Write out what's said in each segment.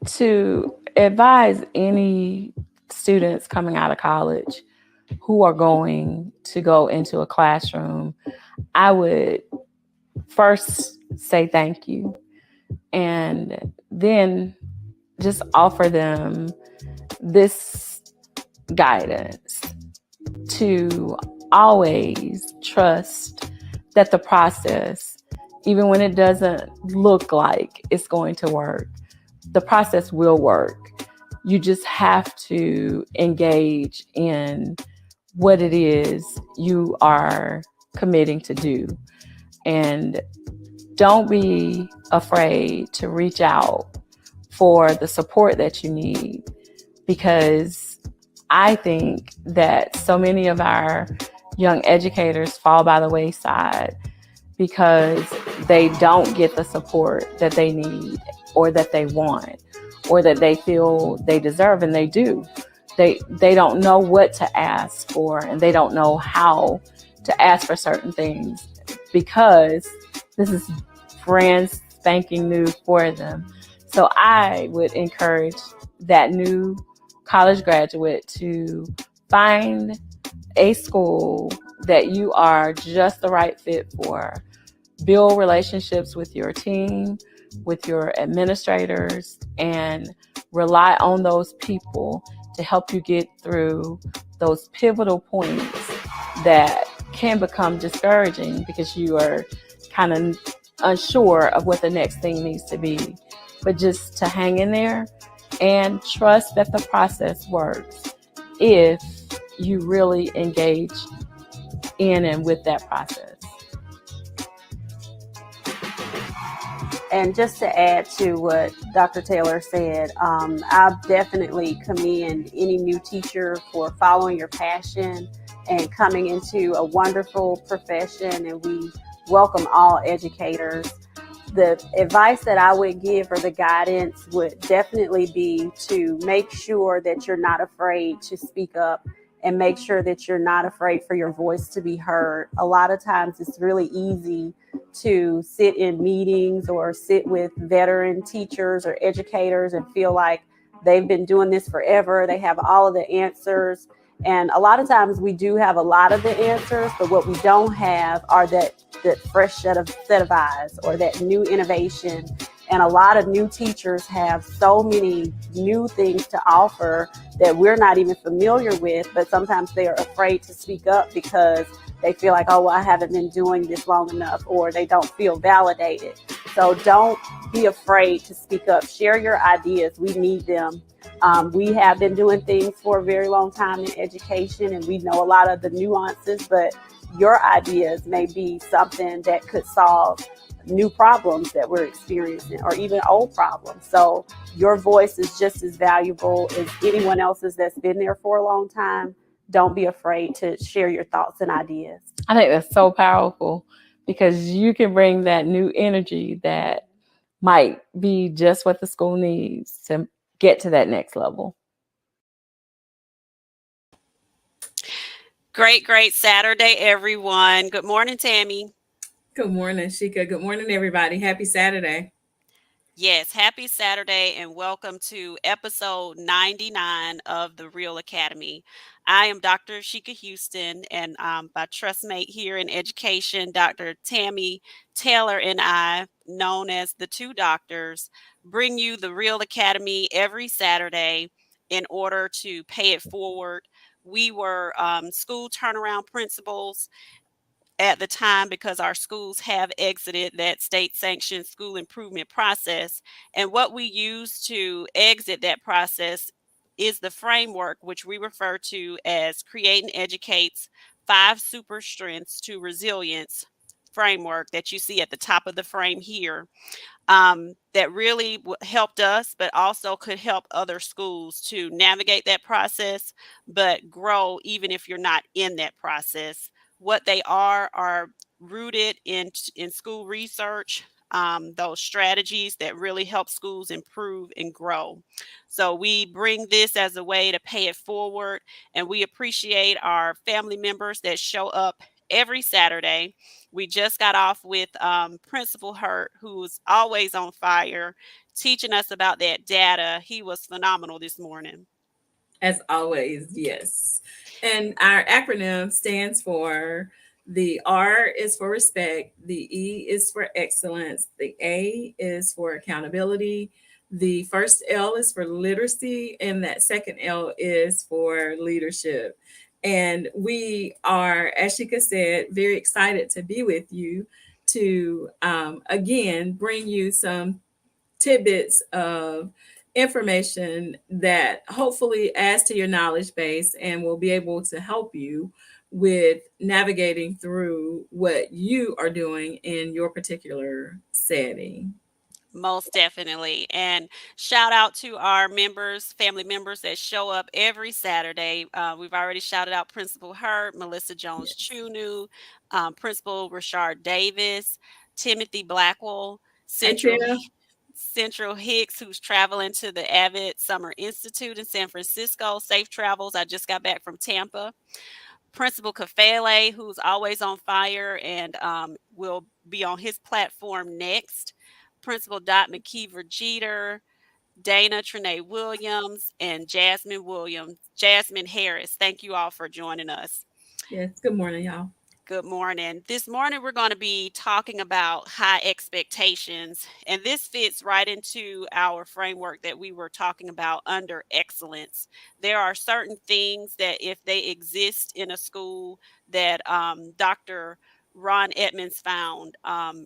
to advise any students coming out of college who are going to go into a classroom, I would first say thank you and then just offer them this guidance to always trust that the process, even when it doesn't look like it's going to work, the process will work. You just have to engage in what it is you are committing to do. And don't be afraid to reach out for the support that you need, because I think that so many of our young educators fall by the wayside because they don't get the support that they need or that they want or that they feel they deserve, and they do. They don't know what to ask for, and they don't know how to ask for certain things because this is brand spanking new for them. So I would encourage that new college graduate to find a school that you are just the right fit for. Build relationships with your team, with your administrators, and rely on those people to help you get through those pivotal points that can become discouraging because you are kind of unsure of what the next thing needs to be. But just to hang in there and trust that the process works if you really engage in and with that process. And just to add to what Dr. Taylor said, I definitely commend any new teacher for following your passion and coming into a wonderful profession. And we welcome all educators. The advice that I would give, or the guidance, would definitely be to make sure that you're not afraid to speak up and make sure that you're not afraid for your voice to be heard. A lot of times it's really easy to sit in meetings or sit with veteran teachers or educators and feel like they've been doing this forever. They have all of the answers. And a lot of times we do have a lot of the answers, but what we don't have are that fresh set of eyes or that new innovation. And a lot of new teachers have so many new things to offer that we're not even familiar with, but sometimes they are afraid to speak up because they feel like, oh, well, I haven't been doing this long enough, or they don't feel validated. So don't be afraid to speak up. Share your ideas. We need them. We have been doing things for a very long time in education, and we know a lot of the nuances, but your ideas may be something that could solve new problems that we're experiencing, or even old problems. So your voice is just as valuable as anyone else's that's been there for a long time. Don't be afraid to share your thoughts and ideas. I think that's so powerful because you can bring that new energy that might be just what the school needs to get to that next level. Great Saturday, everyone. Good morning, Tammy. Good morning, Sheka. Good morning, everybody. Happy Saturday. Yes, happy Saturday and welcome to episode 99 of the Real Academy. I am Dr. Sheka Houston, and my trustmate here in education, Dr. Tammy Taylor, and I, known as the Two Doctors, bring you the Real Academy every Saturday in order to pay it forward. We were school turnaround principals at the time because our schools have exited that state-sanctioned school improvement process. And what we use to exit that process is the framework, which we refer to as Create and Educate's 5 Super Strengths to Resilience framework that you see at the top of the frame here. That really helped us, but also could help other schools to navigate that process, but grow even if you're not in that process. What they are rooted in school research, those strategies that really help schools improve and grow. So we bring this as a way to pay it forward, and we appreciate our family members that show up every Saturday. We just got off with Principal Hurt, who's always on fire, teaching us about that data. He was phenomenal this morning. As always, yes. And our acronym stands for the R is for respect, the E is for excellence, the A is for accountability, the first L is for literacy, and that second L is for leadership. And we are, as Shika said, very excited to be with you to again bring you some tidbits of information that hopefully adds to your knowledge base and will be able to help you with navigating through what you are doing in your particular setting. Most definitely. And shout out to our members, family members that show up every Saturday. We've already shouted out Principal Hurt, Melissa Jones Yes. Chunu, Principal Rashard Davis, Timothy Blackwell, Hey, Tim. Central Hicks, who's traveling to the Avid Summer Institute in San Francisco. Safe travels. I just got back from Tampa. Principal Kafele, who's always on fire and will be on his platform next. Principal Dot McKeever Jeter, Dana Trinae Williams, and Jasmine Harris. Thank you all for joining us. Yes, good morning, y'all. Good morning. This morning, we're going to be talking about high expectations, and this fits right into our framework that we were talking about under excellence. There are certain things that, if they exist in a school, that Dr. Ron Edmonds found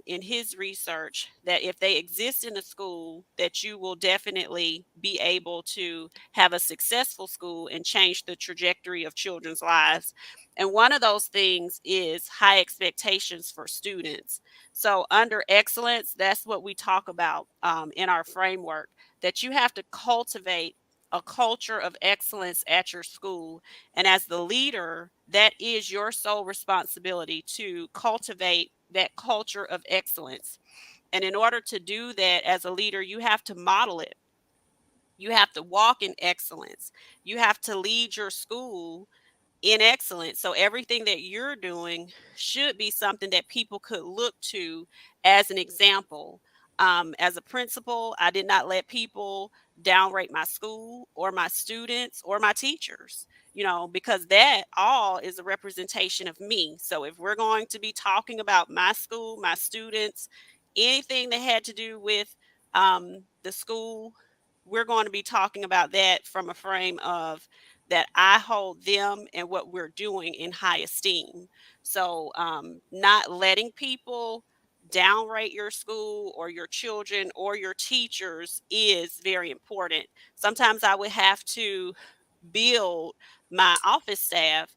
in his research, that if they exist in a school, that you will definitely be able to have a successful school and change the trajectory of children's lives. And one of those things is high expectations for students. So, under excellence, that's what we talk about in our framework, that you have to cultivate a culture of excellence at your school. And as the leader, that is your sole responsibility to cultivate that culture of excellence. And in order to do that as a leader, you have to model it. You have to walk in excellence. You have to lead your school in excellence. So everything that you're doing should be something that people could look to as an example. As a principal, I did not let people downrate my school or my students or my teachers, because that all is a representation of me. So if we're going to be talking about my school, my students, anything that had to do with the school, we're going to be talking about that from a frame of that I hold them and what we're doing in high esteem. So, not letting people downrate your school or your children or your teachers is very important. Sometimes I would have to build my office staff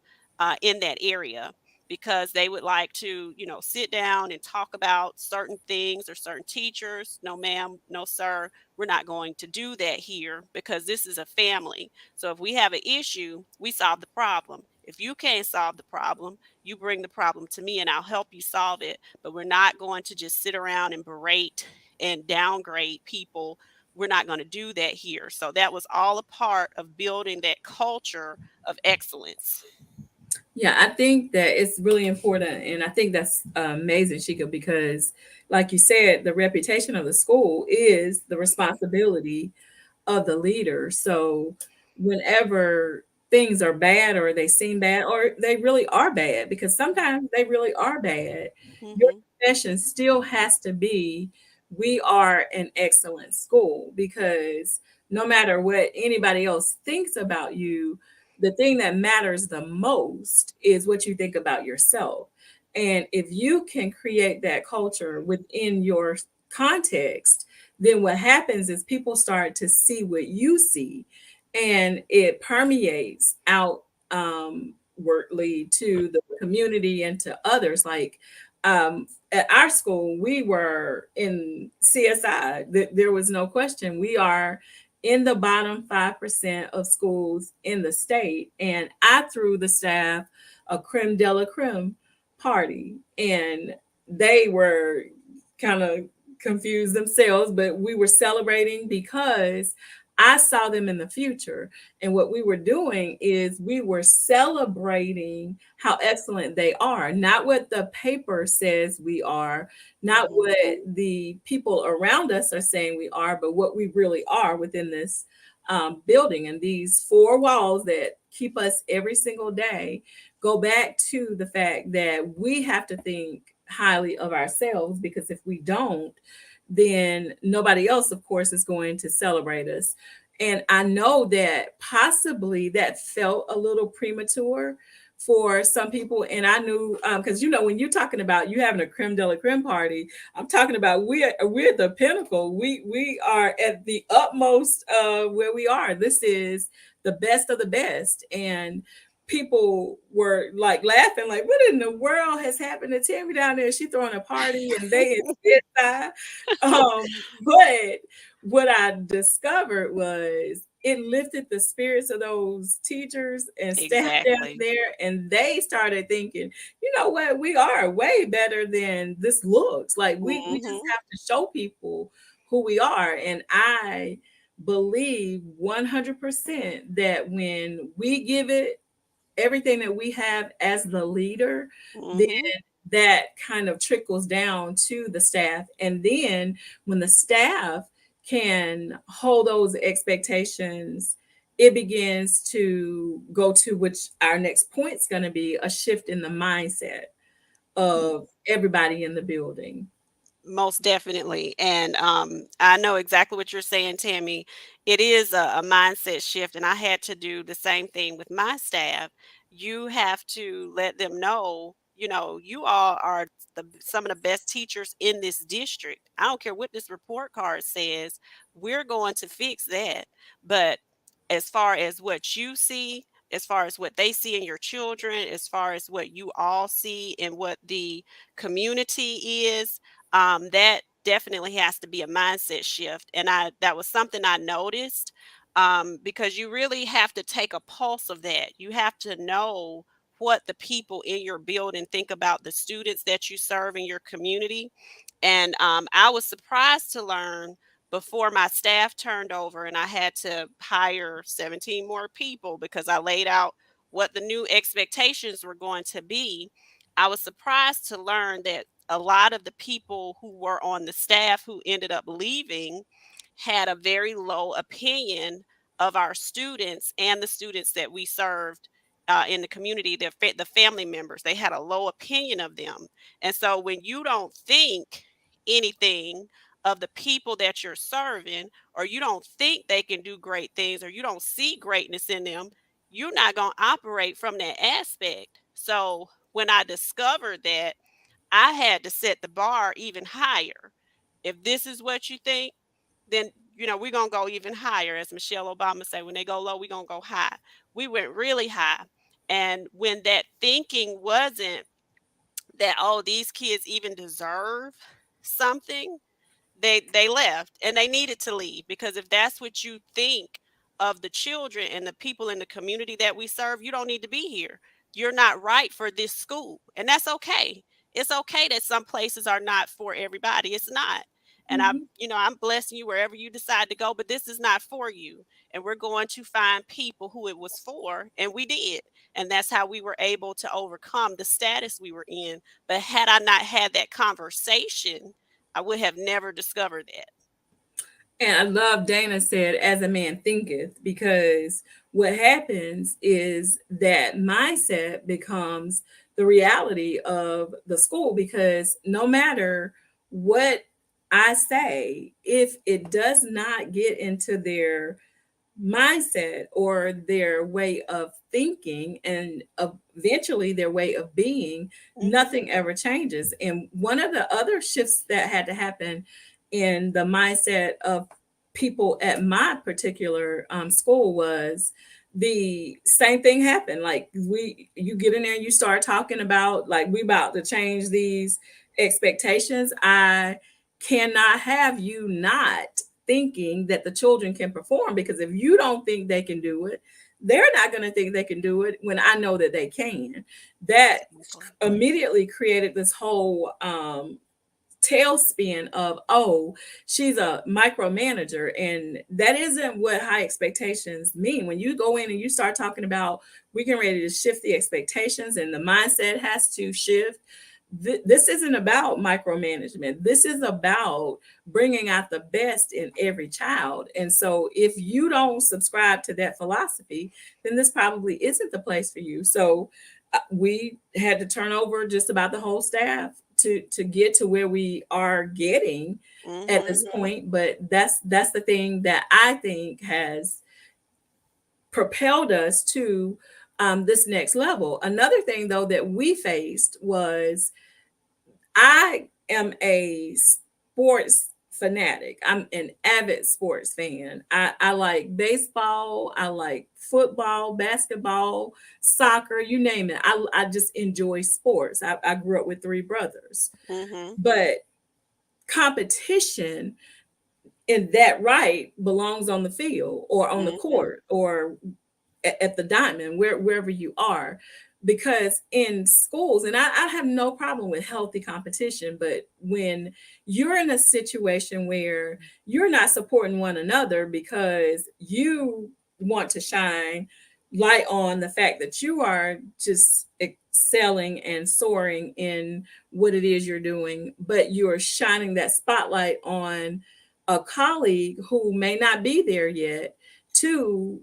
in that area because they would like to, sit down and talk about certain things or certain teachers. No, ma'am, no, sir, we're not going to do that here because this is a family. So if we have an issue, we solve the problem. If you can't solve the problem, you bring the problem to me and I'll help you solve it. But we're not going to just sit around and berate and downgrade people. We're not going to do that here. So that was all a part of building that culture of excellence. Yeah, I think that it's really important. And I think that's amazing, Shika, because, like you said, the reputation of the school is the responsibility of the leader. So whenever things are bad or they seem bad or they really are bad, because sometimes they really are bad, your Hmm. confession still has to be we are an excellent school because no matter what anybody else thinks about you, the thing that matters the most is what you think about yourself. And if you can create that culture within your context, then what happens is people start to see what you see and it permeates out wordly to the community and to others. Like at our school, we were in CSI. There was no question. We are in the bottom 5% of schools in the state. And I threw the staff a creme de la creme party. And they were kind of confused themselves, but we were celebrating because I saw them in the future. And what we were doing is we were celebrating how excellent they are, not what the paper says we are, not Mhm. what the people around us are saying we are, but what we really are within this building. And these four walls that keep us every single day go back to the fact that we have to think highly of ourselves, because if we don't, then nobody else, of course, is going to celebrate us. And I know that possibly that felt a little premature for some people. And I knew, because when you're talking about you having a creme de la creme party, I'm talking about we're the pinnacle. We are at the utmost where we are. This is the best of the best. And people were like laughing, like, what in the world has happened to Tammy down there? She throwing a party and they inside. But what I discovered was it lifted the spirits of those teachers and staff down Exactly. there, and they started thinking, you know what, we are way better than this looks. Like we just Mhm. have to show people who we are. And I believe 100% that when we give it everything that we have as the leader, then Mhm. that kind of trickles down to the staff. And then when the staff can hold those expectations, it begins to go to which our next point is going to be a shift in the mindset of everybody in the building. Most definitely. And I know exactly what you're saying, Tammy. It is a mindset shift. And I had to do the same thing with my staff. You have to let them know, you all are some of the best teachers in this district. I don't care what this report card says, we're going to fix that. But as far as what you see, as far as what they see in your children, as far as what you all see and what the community is, that definitely has to be a mindset shift. And that was something I noticed, because you really have to take a pulse of that. You have to know what the people in your building think about the students that you serve in your community. And I was surprised to learn before my staff turned over and I had to hire 17 more people because I laid out what the new expectations were going to be. I was surprised to learn that a lot of the people who were on the staff who ended up leaving had a very low opinion of our students and the students that we served in the community, the family members. They had a low opinion of them. And so when you don't think anything of the people that you're serving, or you don't think they can do great things, or you don't see greatness in them, you're not going to operate from that aspect. So when I discovered that, I had to set the bar even higher. If this is what you think, then we're gonna go even higher. As Michelle Obama said, when they go low, we're gonna go high. We went really high. And when that thinking wasn't that, oh, these kids even deserve something, they left, and they needed to leave, because if that's what you think of the children and the people in the community that we serve, you don't need to be here. You're not right for this school, and that's okay. It's okay that some places are not for everybody. It's not. And Mhm. I'm blessing you wherever you decide to go, but this is not for you. And we're going to find people who it was for, and we did. And that's how we were able to overcome the status we were in. But had I not had that conversation, I would have never discovered that. And I love Dana said, as a man thinketh, because what happens is that mindset becomes the reality of the school. Because no matter what I say, if it does not get into their mindset or their way of thinking and eventually their way of being, Mhm. nothing ever changes. And one of the other shifts that had to happen in the mindset of people at my particular school was the same thing happened. Like you get in there and you start talking about, like, we about to change these expectations. I cannot have you not thinking that the children can perform, because if you don't think they can do it, they're not going to think they can do it when I know that they can. That Exactly. immediately created this whole tailspin of, oh, she's a micromanager. And that isn't what high expectations mean. When you go in and you start talking about, we're getting ready to shift the expectations and the mindset has to shift. This isn't about micromanagement. This is about bringing out the best in every child. And so if you don't subscribe to that philosophy, then this probably isn't the place for you. So we had to turn over just about the whole staff to get to where we are getting at this point. But that's the thing that I think has propelled us to this next level. Another thing though that we faced was, I am a sports fanatic. I'm an avid sports fan. I like baseball, I like football, basketball, soccer, you name it. I just enjoy sports. I grew up with three brothers. But competition in that right belongs on the field or on the court or at the diamond, wherever you are. Because in schools, and I have no problem with healthy competition, but when you're in a situation where you're not supporting one another because you want to shine light on the fact that you are just excelling and soaring in what it is you're doing, but you're shining that spotlight on a colleague who may not be there yet to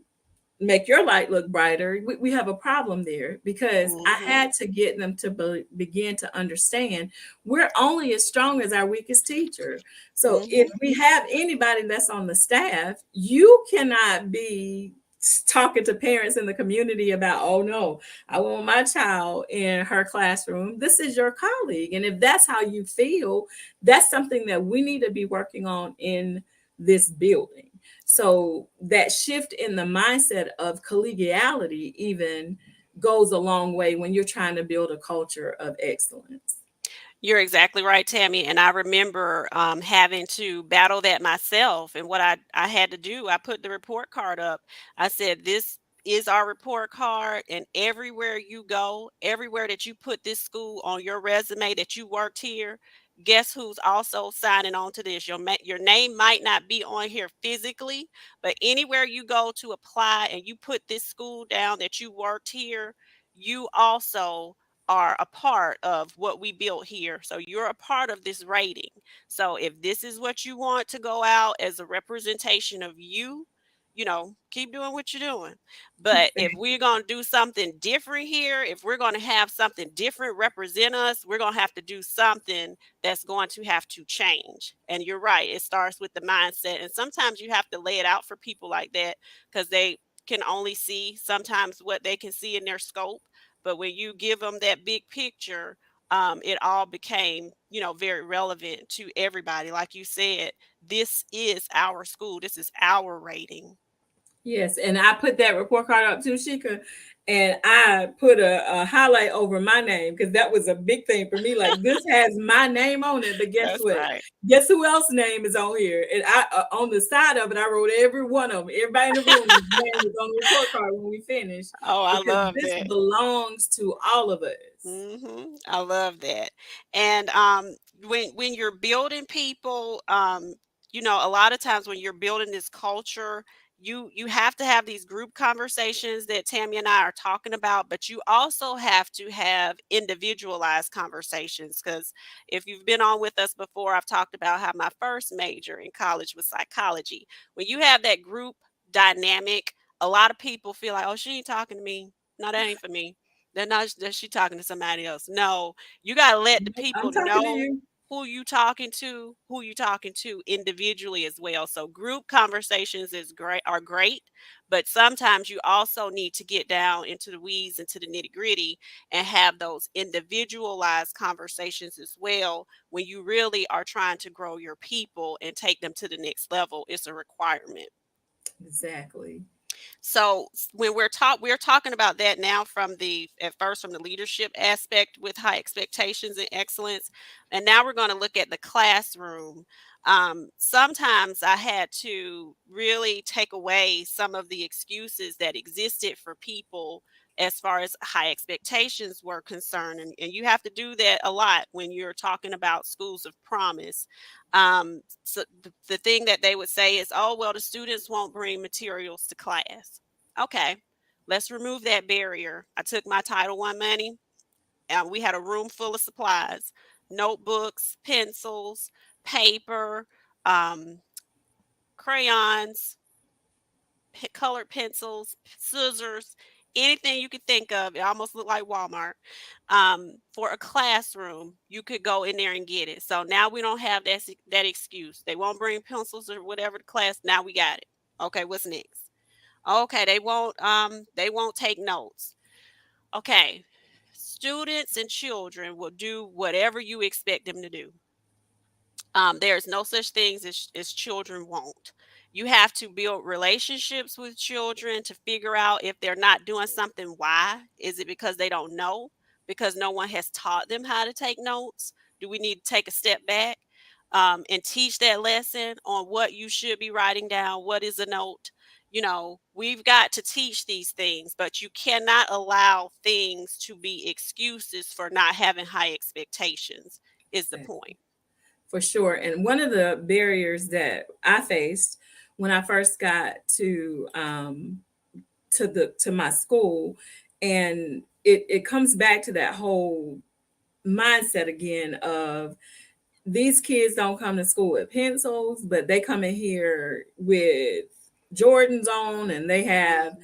make your light look brighter, we have a problem there. Because I had to get them to begin to understand we're only as strong as our weakest teacher. So if we have anybody that's on the staff, you cannot be talking to parents in the community about, oh no, I want my child in her classroom. This is your colleague. And if that's how you feel, that's something that we need to be working on in this building. So that shift in the mindset of collegiality even goes a long way when you're trying to build a culture of excellence. You're exactly right, Tammy. And I remember having to battle that myself. And what I had to do, I put the report card up. I said, this is our report card. And everywhere you go, everywhere that you put this school on your resume that you worked here, guess who's also signing on to this? Your name might not be on here physically, but anywhere you go to apply and you put this school down that you worked here, you also are a part of what we built here. So you're a part of this rating. So if this is what you want to go out as a representation of you, keep doing what you're doing. But if we're going to do something different here, if we're going to have something different represent us, we're going to have to do something that's going to have to change. And you're right, it starts with the mindset. And sometimes you have to lay it out for people like that because they can only see sometimes what they can see in their scope. But when you give them that big picture, it all became, very relevant to everybody. Like you said, this is our school. This is our rating. Yes, and I put that report card up too, Sheka, and I put a highlight over my name because that was a big thing for me. Like, this has my name on it, but guess That's what? right. Guess who else's name is on here? And I on the side of it, I wrote every one of them. Everybody in the room name was on the report card when we finished Oh, I because love this that. belongs to all of us. I love that. And when you're building people, a lot of times when you're building this culture, you have to have these group conversations that Tammy and I are talking about, but you also have to have individualized conversations. Because if you've been on with us before, I've talked about how my first major in college was psychology. When you have that group dynamic, a lot of people feel like, oh, she ain't talking to me. No, that ain't for me. They're not that she talking to somebody else. No, you gotta let the I'm people talking to know you. who you talking to individually as well. So group conversations are great, but sometimes you also need to get down into the weeds, into the nitty gritty, and have those individualized conversations as well. When you really are trying to grow your people and take them to the next level, it's a requirement. Exactly. So when we're talking about that now at first from the leadership aspect with high expectations and excellence, and now we're going to look at the classroom. Sometimes I had to really take away some of the excuses that existed for people as far as high expectations were concerned. And you have to do that a lot when you're talking about schools of promise. So the thing that they would say is, oh, well, the students won't bring materials to class. Okay, let's remove that barrier. I took my Title I money, and we had a room full of supplies, notebooks, pencils, paper, um, crayons, colored pencils, scissors, anything you could think of. It almost looked like Walmart. For a classroom, you could go in there and get it. So now we don't have that excuse. They won't bring pencils or whatever to class. Now we got it. Okay, what's next? Okay, they won't take notes. Okay, students and children will do whatever you expect them to do. There's no such things as children won't. You have to build relationships with children to figure out if they're not doing something, why. Is it because they don't know? Because no one has taught them how to take notes? Do we need to take a step back and teach that lesson on what you should be writing down? What is a note? We've got to teach these things, but you cannot allow things to be excuses for not having high expectations, is the point. For sure. And one of the barriers that I faced when I first got to my school, and it comes back to that whole mindset again of these kids don't come to school with pencils, but they come in here with Jordans on, and they have,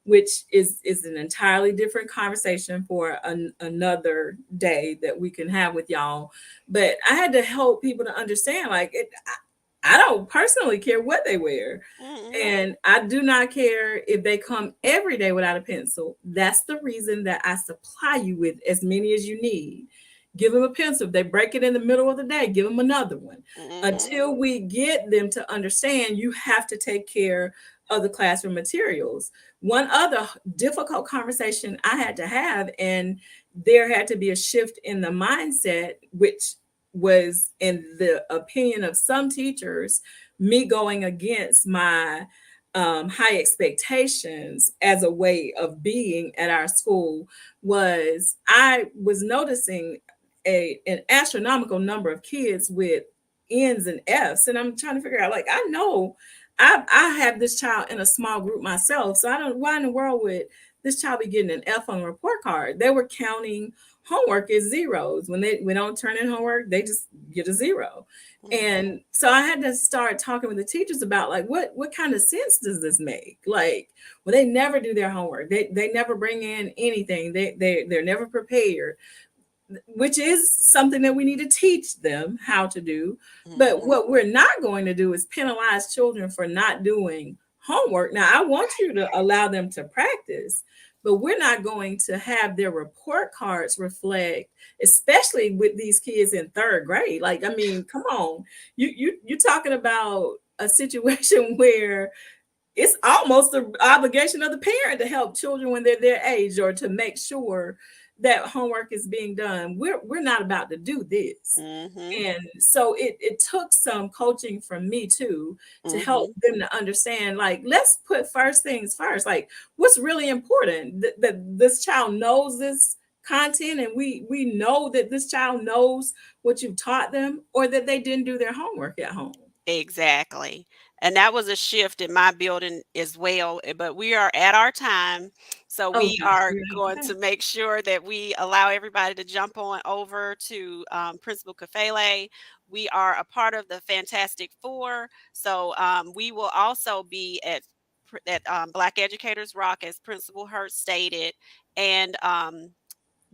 which is an entirely different conversation for another day that we can have with y'all. But I had to help people to understand, like, I don't personally care what they wear. And I do not care if they come every day without a pencil. That's the reason that I supply you with as many as you need. Give them a pencil. If they break it in the middle of the day, give them another one. Until we get them to understand, you have to take care of the classroom materials. One other difficult conversation I had to have, and there had to be a shift in the mindset, which was, in the opinion of some teachers, me going against my high expectations as a way of being at our school. Was I was noticing an astronomical number of kids with N's and F's, and I'm trying to figure out, like, I know I have this child in a small group myself, so I don't, why in the world would this child be getting an F on the report card? They were counting homework as zeros. When they don't turn in homework, they just get a zero. And so I had to start talking with the teachers about, like, what kind of sense does this make? Like, well, they never do their homework. They never bring in anything. They're never prepared, which is something that we need to teach them how to do. But what we're not going to do is penalize children for not doing homework. Now, I want you to allow them to practice, but we're not going to have their report cards reflect, especially with these kids in third grade. Like, I mean, come on, you're talking about a situation where it's almost the obligation of the parent to help children when they're their age, or to make sure that homework is being done. We're not about to do this. And so it took some coaching from me too, to help them to understand, like, let's put first things first. Like, what's really important, that this child knows this content, and we know that this child knows what you taught them, or that they didn't do their homework at home. Exactly. And that was a shift in my building as well. But we are at our time. So we Okay. are going to make sure that we allow everybody to jump on over to Principal Kafele. We are a part of the Fantastic Four. So we will also be at Black Educators Rock, as Principal Hurt stated. And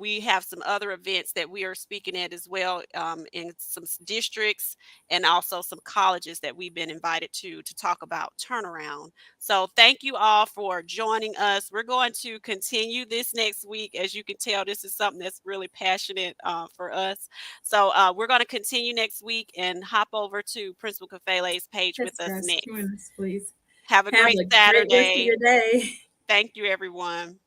we have some other events that we are speaking at as well, in some districts, and also some colleges that we've been invited to talk about turnaround. So thank you all for joining us. We're going to continue this next week. As you can tell, this is something that's really passionate for us. So we're going to continue next week, and hop over to Principal Kafele's page with us next. Join us, please. Have a great Great rest of Saturday. your day. Thank you, everyone.